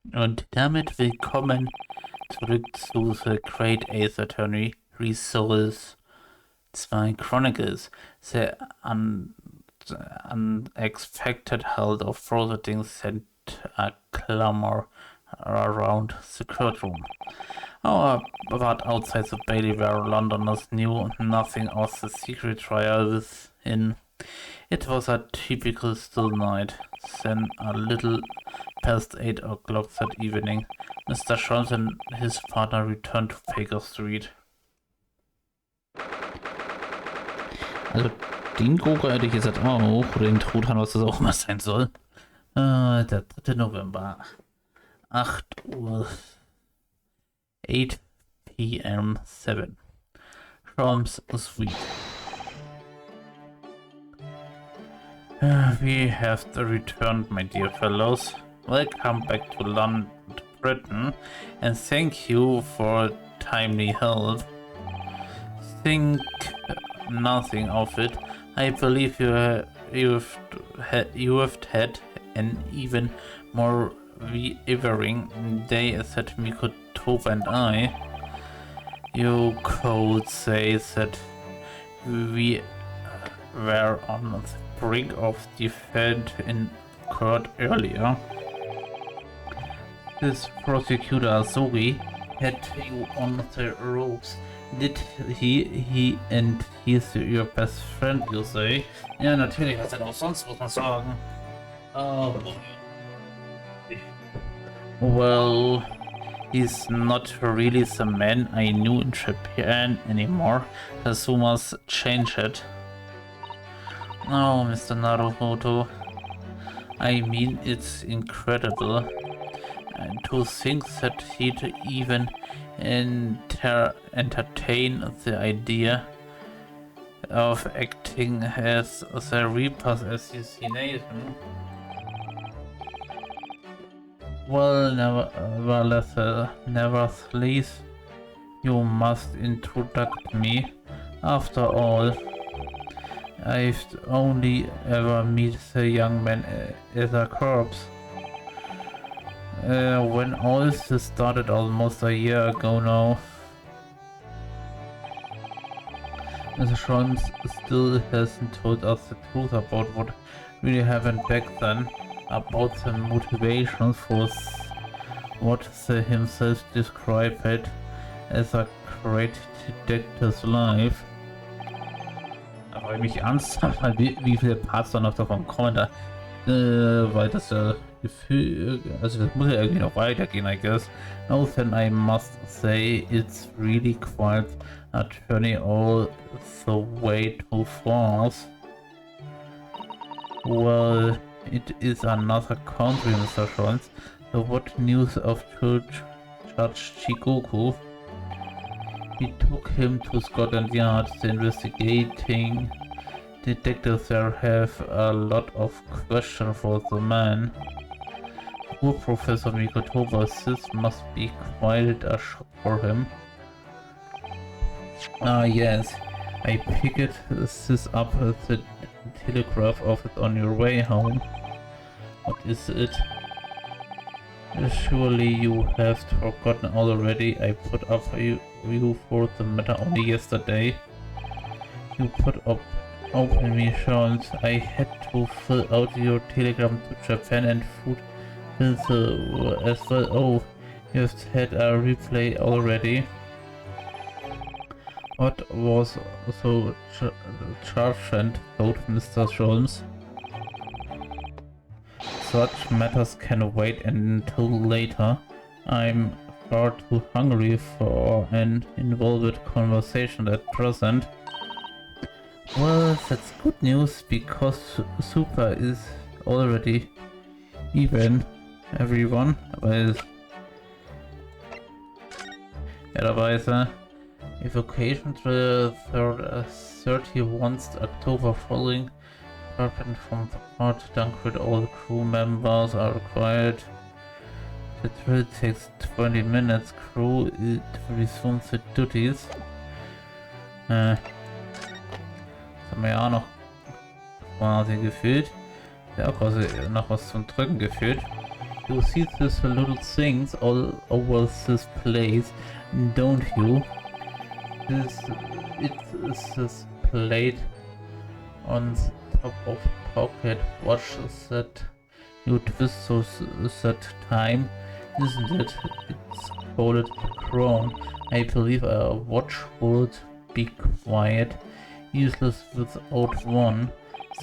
Und damit willkommen zurück zu The Great Ace Attorney Resource 2 Chronicles. The unexpected halt of proceedings sent a clamor around the courtroom. But outside the bailey where Londoners knew nothing of the secret trial within. It was a typical still night. Then a little past 8 o'clock that evening, Mr. Jones and his partner returned to Baker Street. Also den Joker hätte ich jetzt auch, oder den Truthahn, was das auch immer sein soll. Der 3. November, 8 Uhr, 8 p.m. 7. Shroms Suite. We have returned, my dear fellows. Welcome back to London, Britain, and thank you for timely help. Think nothing of it. I believe you've had an even more wearing day that Miko, Tove and I. You could say that we were on the brink of defeat in court earlier. This prosecutor Azori had you on the ropes. Did he and he's your best friend, you say? Ja, natürlich hat er auch sonst, muss man sagen. Oh. Well, he's not really the man I knew in Japan anymore. Kazuma's changed it. Oh, Mr. Naruhodo. I mean, it's incredible. And to think that he'd even entertain the idea of acting as the Reaper's assassination. Well, nevertheless, you must introduce me. After all, I've only ever met the young man as a corpse. When all this started almost a year ago now. Mr. Jones still hasn't told us the truth about what really happened back then, about the motivations for what he himself described it as a great detective's life. Aber mich ernsthaft, wie viele Parts dann noch davon kommen, weil das Gefühl, also das muss ja irgendwie noch weitergehen, I guess. No, then I must say it's really quite a journey all the way to France. Well, it is another country, Mr. Jones. So what news of Judge Shigoku? We took him to Scotland Yard. The investigating detectives there have a lot of questions for the man. Poor Professor Mikotoba, this must be quite a shock for him. Ah yes, I picked this up at the telegraph office on your way home. What is it? Surely you have forgotten already. I put up you for the matter only yesterday. You put up open me Jones. I had to fill out your telegram to Japan and food as well. Oh, you have had a replay already. What was so charged, thought Mr. Jones. Such matters can wait until later. I'm far too hungry for an involved conversation at present. Well, that's good news, because Super is already even, everyone. Weil fairerweise evocation to the 31st October following happened from the part. Dunkirk, all crew members are required. The drill takes 20 minutes. Crew it resumes the duties. Das haben wir ja auch noch quasi gefühlt. Ja, quasi noch was zum Drücken gefühlt. You see these little things all over this place, don't you? It is this plate on the top of pocket watch that you twist so that time, isn't it? It's called a crown. I believe a watch would be quiet, useless without one.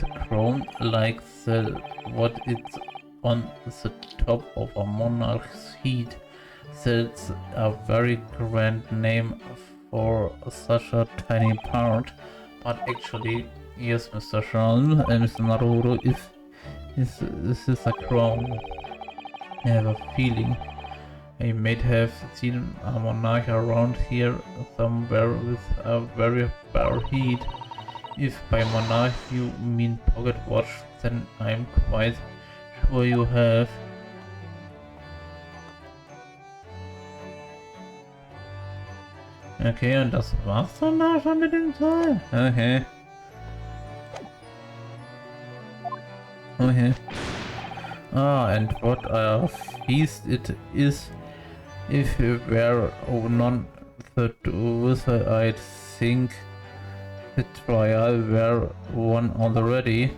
The crown, like what it's on the top of a monarch's head, that's a very grand name for such a tiny part. But actually, yes, Mr. Sean and Mr. Naruto, this is a crown. I have a feeling I might have seen a monarch around here somewhere with a very bare head. If by monarch you mean pocket watch, then I'm quite sure you have. Okay, und das war's dann auch schon mit dem Teil. Okay. Okay. Ah, and what a feast it is. If you were none the wizard, I'd think the trial were won already.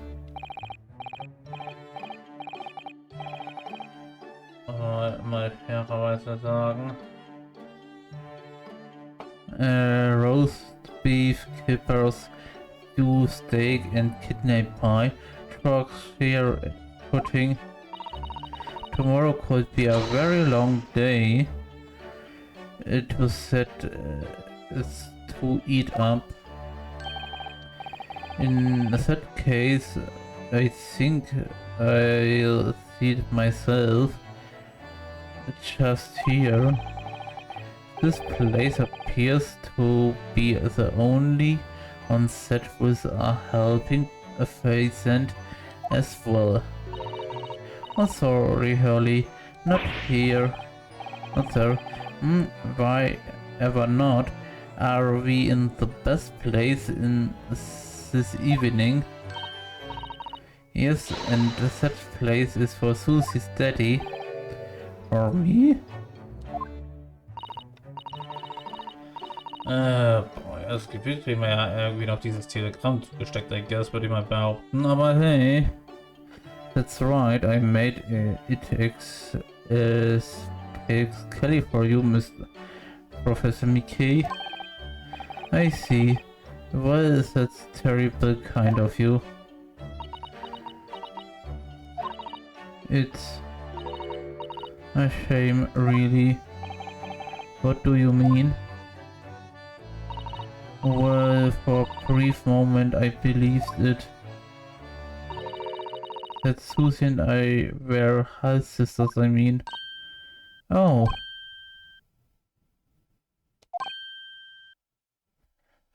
Mal fairerweise sagen. Roast beef, kippers, stew, steak and kidney pie, truck here pudding. Tomorrow could be a very long day. It was said it's to eat up. In that case, I think I'll see it myself. Just here. This place appears to be the only one set with a helping face and as well. Oh, sorry, Hurley, not here. Not there. Why ever not? Are we in the best place in this evening? Yes, and that place is for Susie's daddy. For me? Boah, das Gefühl kriegen wir ja irgendwie noch dieses Telegramm gesteckt, I guess, würde ich mal behaupten. Aber hey, that's right, I made it Kelly for you, Mr. Professor Mickey. I see. Well, that's terrible kind of you. It's a shame, really. What do you mean? Well, for a brief moment I believed it. That Susie and I were half sisters, I mean. Oh.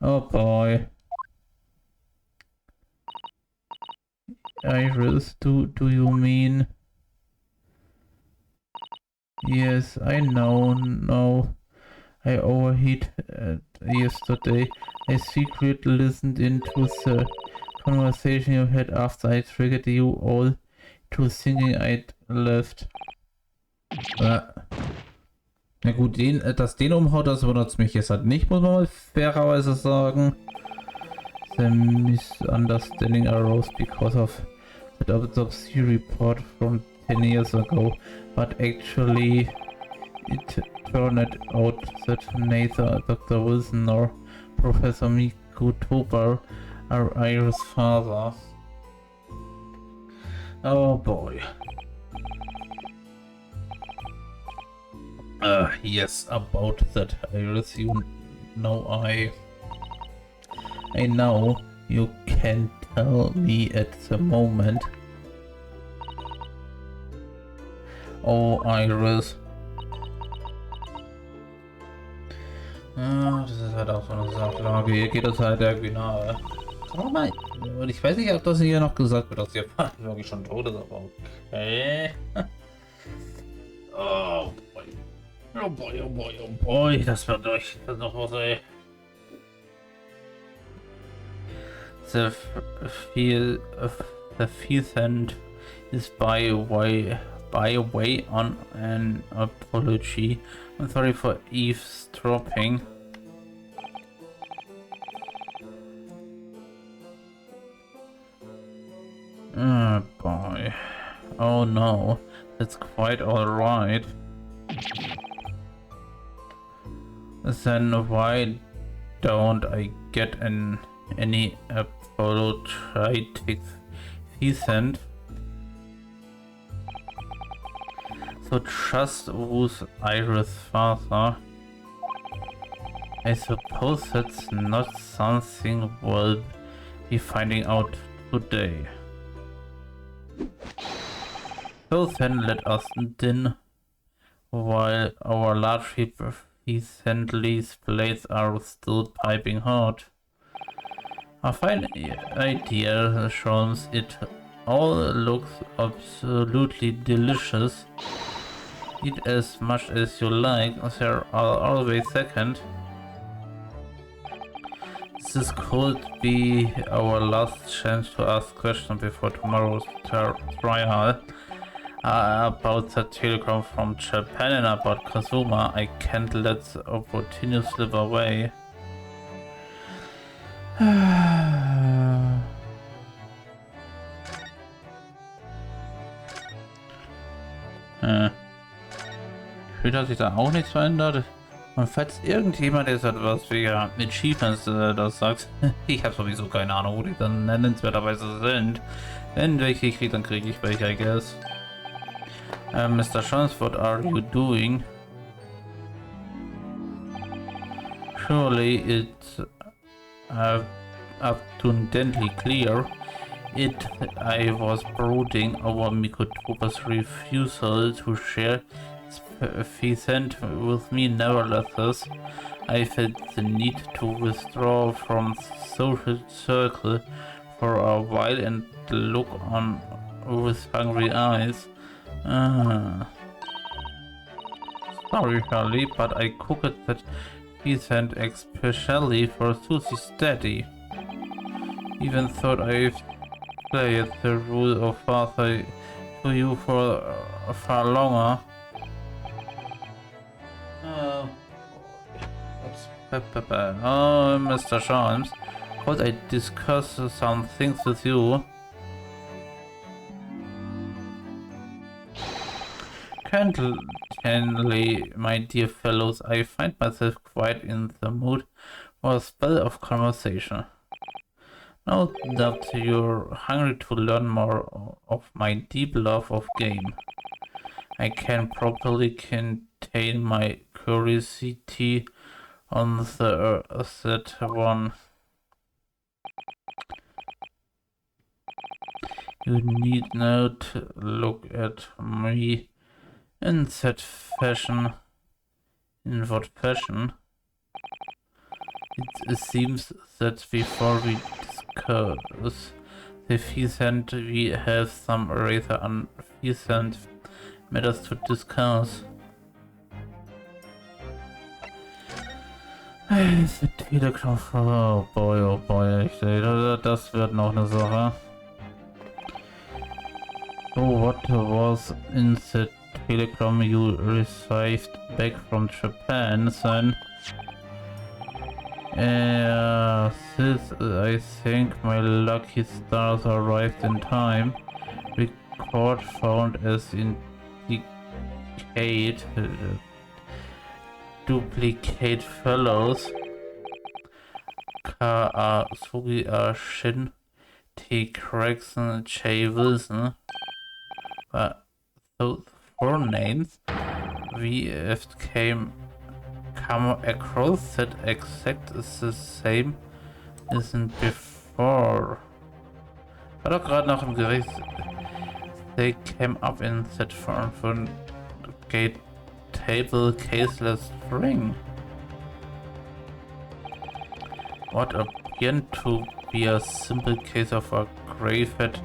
Oh boy. Iris, do you mean? Yes, I know, no. I overheard yesterday. I secretly listened into the conversation you had after I triggered you all to thinking I'd left. Na gut, dass den umhaut, das wundert mich jetzt halt nicht, muss man mal fairerweise sagen. The misunderstanding arose because of that autopsy report from 10 years ago, but actually it turned out that neither Dr. Wilson nor Professor Miku Tobar are Iris' father. Oh boy. Yes, about that, Iris, you know I know you can't tell me at the moment. Oh, Iris. Das ist halt auch so eine Sachlage. Hier geht das halt irgendwie nahe. Kann mal. Und ich weiß nicht, ob das hier noch gesagt wird, dass ihr Vater wirklich schon tot ist, aber okay. Oh boy. Oh boy, oh boy, oh boy. Das wird durch. Das noch was, ey. The field end is by by way on an apology. I'm sorry for eavesdropping. Oh boy. Oh no, that's quite alright. Then why don't I get any apologetic decent? So just who's Iris' father? I suppose that's not something we'll be finding out today. So then let us din while our largely recently blades are still piping hot. A fine idea shows it all looks absolutely delicious. Eat as much as you like, there are always second. This could be our last chance to ask questions before tomorrow's trial. About the telegram from Japan and about Kazuma, I can't let the opportunity slip away. Gefühlt hat sich da auch nichts verändert. Und falls irgendjemand jetzt etwas wegen Achievements das sagt, ich habe sowieso keine Ahnung, wo die dann nennenswerterweise sind. Wenn welche ich kriege, dann kriege ich welche, I guess. Mr. Jones, what are you doing? Surely it's abundantly clear. I was brooding over Mikotopa's refusal to share Pheasant with me. Nevertheless, I felt the need to withdraw from the social circle for a while and look on with hungry eyes. Sorry, Charlie, but I cooked that pheasant especially for Susie's daddy. Even thought I'd played the role of father to you for far longer. Oh, Mr. Jones, could I discuss some things with you? Currently, my dear fellows, I find myself quite in the mood for a spell of conversation. No doubt you're hungry to learn more of my deep love of game. I can properly contain my curiosity on that one. You need not look at me in that fashion. In what fashion? It seems that before we discuss the pheasant, we have some rather unpleasant matters to discuss. The Telegram, oh boy, das wird noch eine Sache. So what was in the telegram you received back from Japan, son? This, I think my lucky stars arrived in time. Record found as duplicate fellows. K.A. Sugi A. Shin, T. Gregson, J. Wilson. Those four names we have come across that exact is the same isn't before. War doch gerade noch im Gericht. They came up in that form for gate table case last spring. What appeared to be a simple case of a grave-head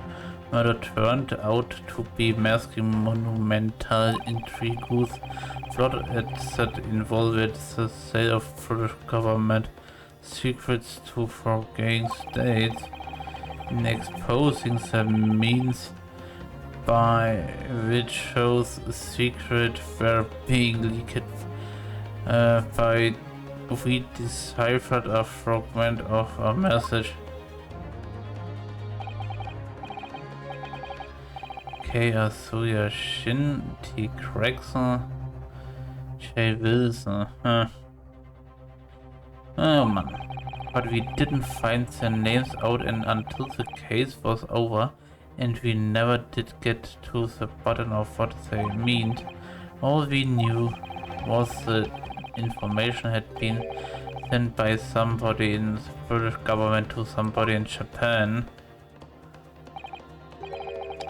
murder turned out to be masking monumental intrigues, flawed that involved the sale of government secrets to foreign states. In exposing the means by which shows a secret were being leaked by we deciphered a fragment of a message. Okay, Asuya Shin, T. Gregson, Jay Wilson, huh? Oh man. But we didn't find their names out until the case was over, and we never did get to the bottom of what they meant. All we knew was the information had been sent by somebody in the British government to somebody in Japan.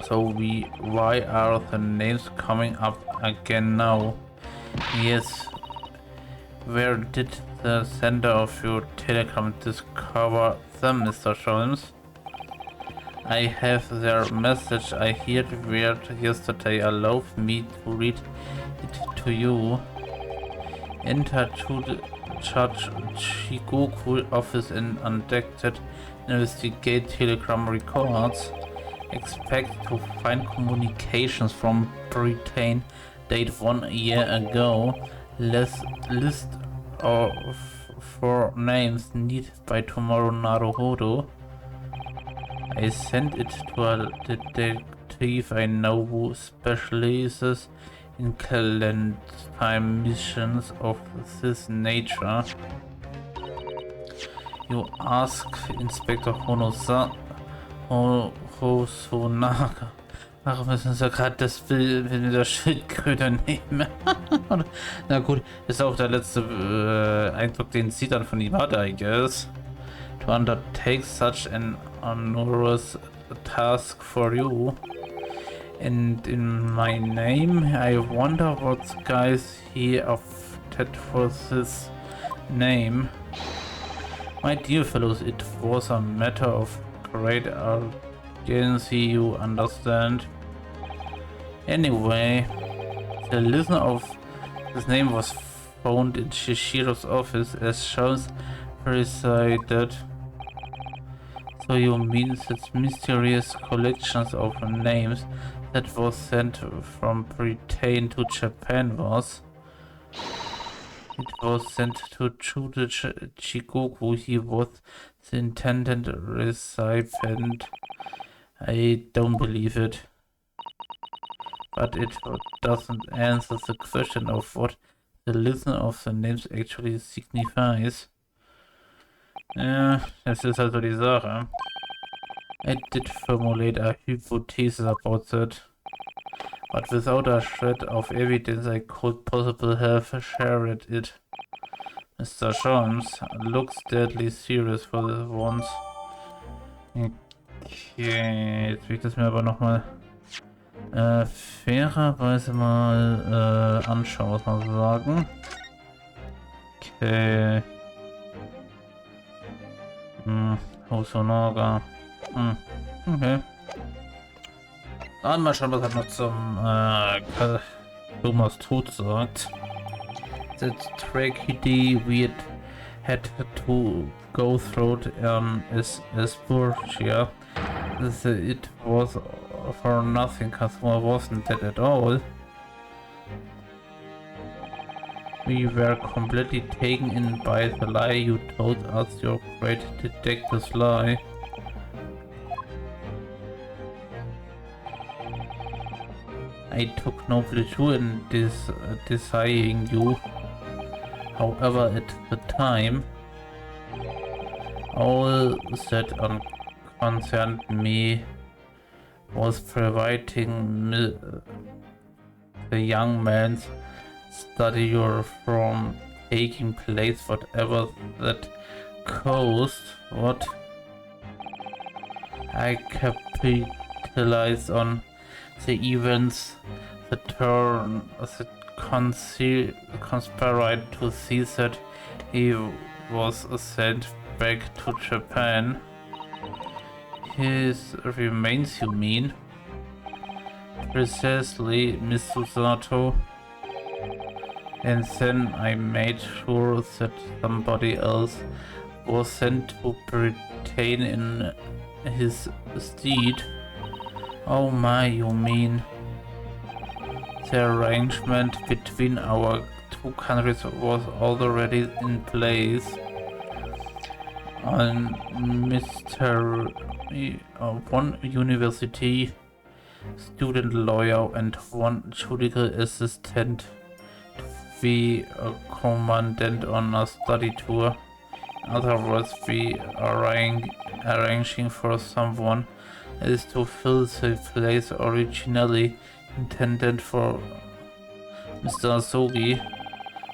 So why are the names coming up again now? Yes, where did the sender of your telegram discover them, Mr. Sholmes? I have their message I heard yesterday. Allow me to read it to you. Enter to the Judge Shigoku office and undetected investigate telegram records. Expect to find communications from Britain date 1 year ago. List of 4 names needed by tomorrow, Naruhodo. I sent it to a detective I know who specializes in clandestine missions of this nature. You ask Inspector Hosonaga. Ach, müssen sie gerade das Bild mit der Schildkröte nehmen. Na gut, ist auch der letzte Eindruck, den sie dann von ihm hat, I guess. To undertake such an onerous task for you. And in my name, I wonder what guys he opted for this name. My dear fellows, it was a matter of great urgency, you understand. Anyway, the listener of this name was found in Shishiro's office as shows presided. So you mean that mysterious collections of names that was sent from Britain to Japan was? It was sent to Judge Shigoku. He was the intended recipient. I don't believe it. But it doesn't answer the question of what the listener of the names actually signifies. Ja, das ist also die Sache. I did formulate a hypothesis about that, but without a shred of evidence I could possibly have shared it. Mr. Jones looks deadly serious for the once. Okay, jetzt will ich das mir aber nochmal fairerweise mal anschauen, was man so sagen. Okay. Hosonaga. Okay. Dann mal schauen, was er noch zum Thomas Tod sagt. That tragedy we had to go through is Spurgia. It was for nothing. Kazuma wasn't dead at all. We were completely taken in by the lie you told us, your great detective's lie. I took no pleasure in deceiving you. However, at the time, all that concerned me was preventing the young man's study from taking place, whatever that caused. What? I capitalized on the events that conspired to see that he was sent back to Japan. His remains, you mean? Precisely, Miss Susato. And then I made sure that somebody else was sent to Britain in his stead. Oh my, you mean the arrangement between our two countries was already in place? On one university student lawyer and one judicial assistant to be a commandant on a study tour. In other words, we are arranging for someone is to fill the place originally intended for Mr. Asogi.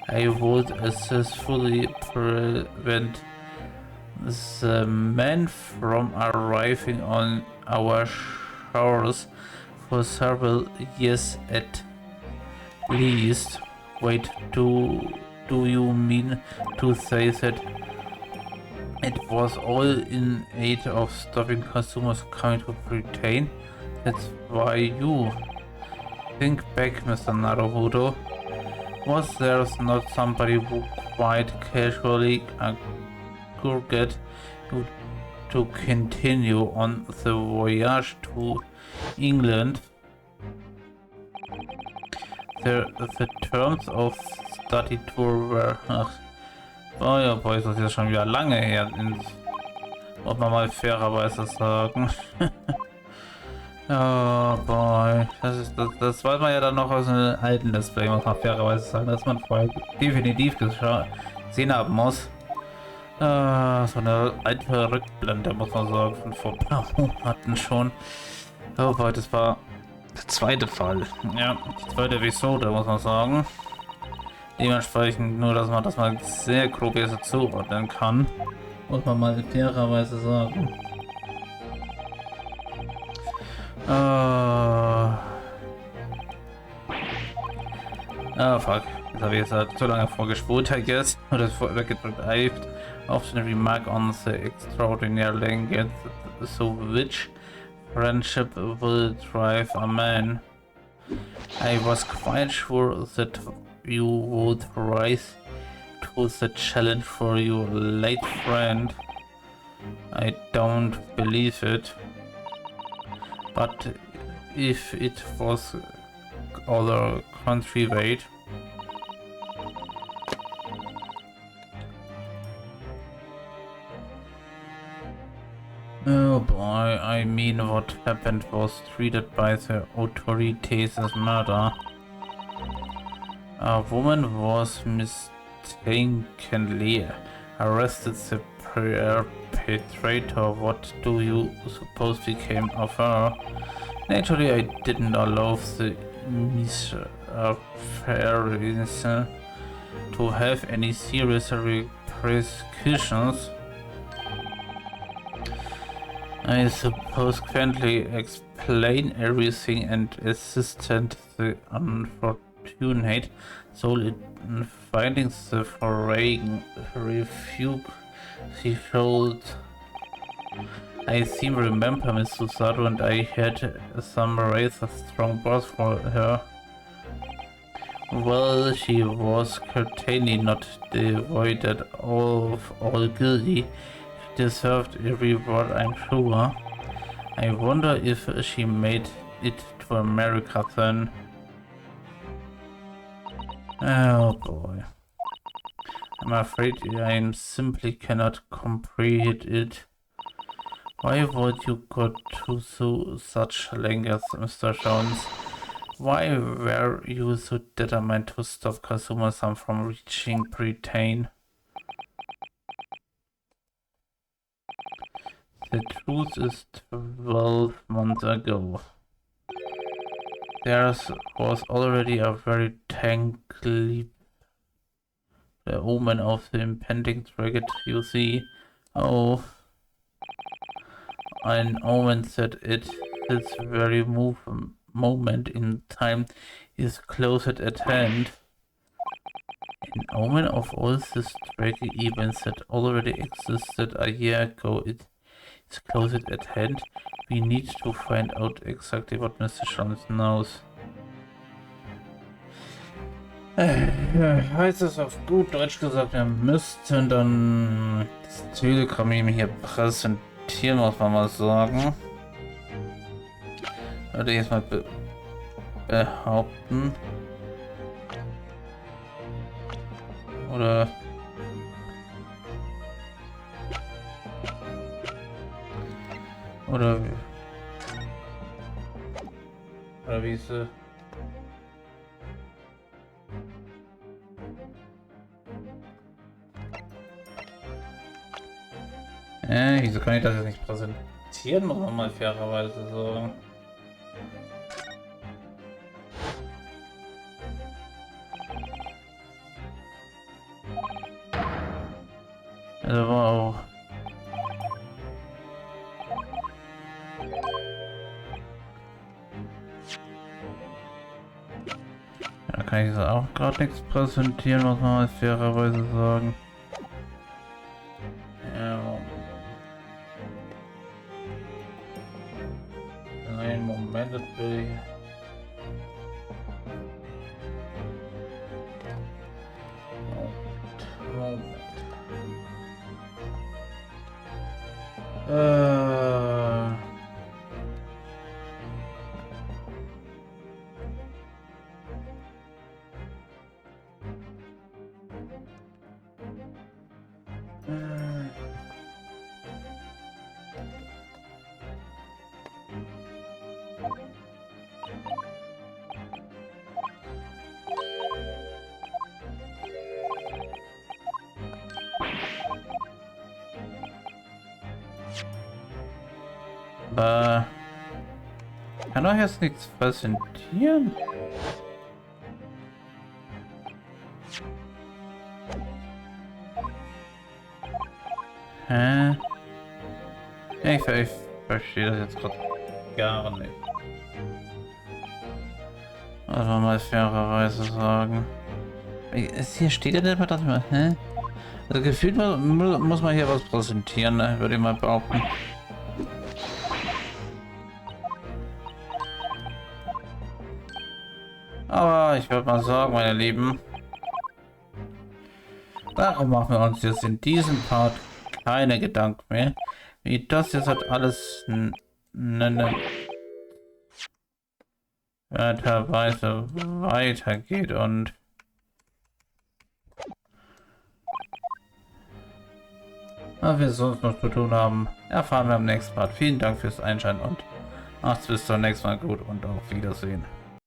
I would successfully prevent the men from arriving on our shores for several years at least. Wait, do you mean to say that it was all in aid of stopping consumers coming to Britain? That's why you... Think back, Mr. Naruhodo. Was there not somebody who quite casually encouraged you to continue on the voyage to England? The terms of study tour were... Oh ja, boy, ist das jetzt schon wieder lange her. Muss man mal fairerweise sagen. Oh boy, das weiß man ja dann noch aus einem alten Display, muss man fairerweise sagen, dass man vorher definitiv gesehen haben muss. So eine alte Rückblende, muss man sagen, von vor ein paar Monaten schon. Oh boy, das war der zweite Fall. Ja, die zweite Episode, muss man sagen. Dementsprechend nur, dass man das mal sehr grob jetzt zuordnen kann. Muss man mal fairerweise sagen. Fuck. Jetzt habe ich jetzt halt zu lange vorgespult, I guess. Oder weggedrückt. I've often remark on the extraordinary language, so which friendship will drive a man. I was quite sure that you would rise to the challenge for your late friend. I don't believe it. But if it was other country weight. Oh boy, I mean what happened was treated by the authorities as murder. A woman was mistakenly arrested, the perpetrator. What do you suppose became of her? Naturally, I didn't allow the misapprehensions to have any serious repercussions. I suppose kindly explain everything and assisted the unfortunate soul in finding the foreign refuge she showed. I seem to remember Miss Susato and I had some rather strong words for her. Well, she was certainly not devoid of all guilty. She deserved every word, I'm sure. I wonder if she made it to America then. Oh boy. I'm afraid I simply cannot comprehend it. Why would you go to such lengths, Mr. Jones? Why were you so determined to stop consumers from reaching Britain? The truth is 12 months ago. There was already a very tangly omen of the impending tragedy, you see. Oh, an omen that this very moment in time is close at hand. An omen of all these tragic events that already existed a year ago. It is close at hand. We need to find out exactly what Mr. Jones knows. Heißt es auf gut Deutsch gesagt, wir müssten dann das Telegramm hier präsentieren, muss man mal sagen. Würde ich jetzt mal behaupten. Oder oder wie ist es? Wieso kann ich das jetzt nicht präsentieren, muss man mal fairerweise sagen. Also wow. Da kann ich so auch gerade nichts präsentieren, muss man mal fairerweise sagen. Ja. Nein, Moment, das will ich. Moment. Kann doch jetzt nichts präsentieren. Hä? Ich verstehe das jetzt gerade gar nicht. Also mal fairerweise sagen. Hier steht ja nicht mal, dass man, hä? Also gefühlt muss man hier was präsentieren, ne? Würde ich mal behaupten. Aber ich würde mal sagen, meine Lieben, darum machen wir uns jetzt in diesem Part keine Gedanken mehr, wie das jetzt halt alles weitergeht und was wir sonst noch zu tun haben, erfahren wir im nächsten Part. Vielen Dank fürs Einschalten und macht's bis zum nächsten Mal gut und auf Wiedersehen.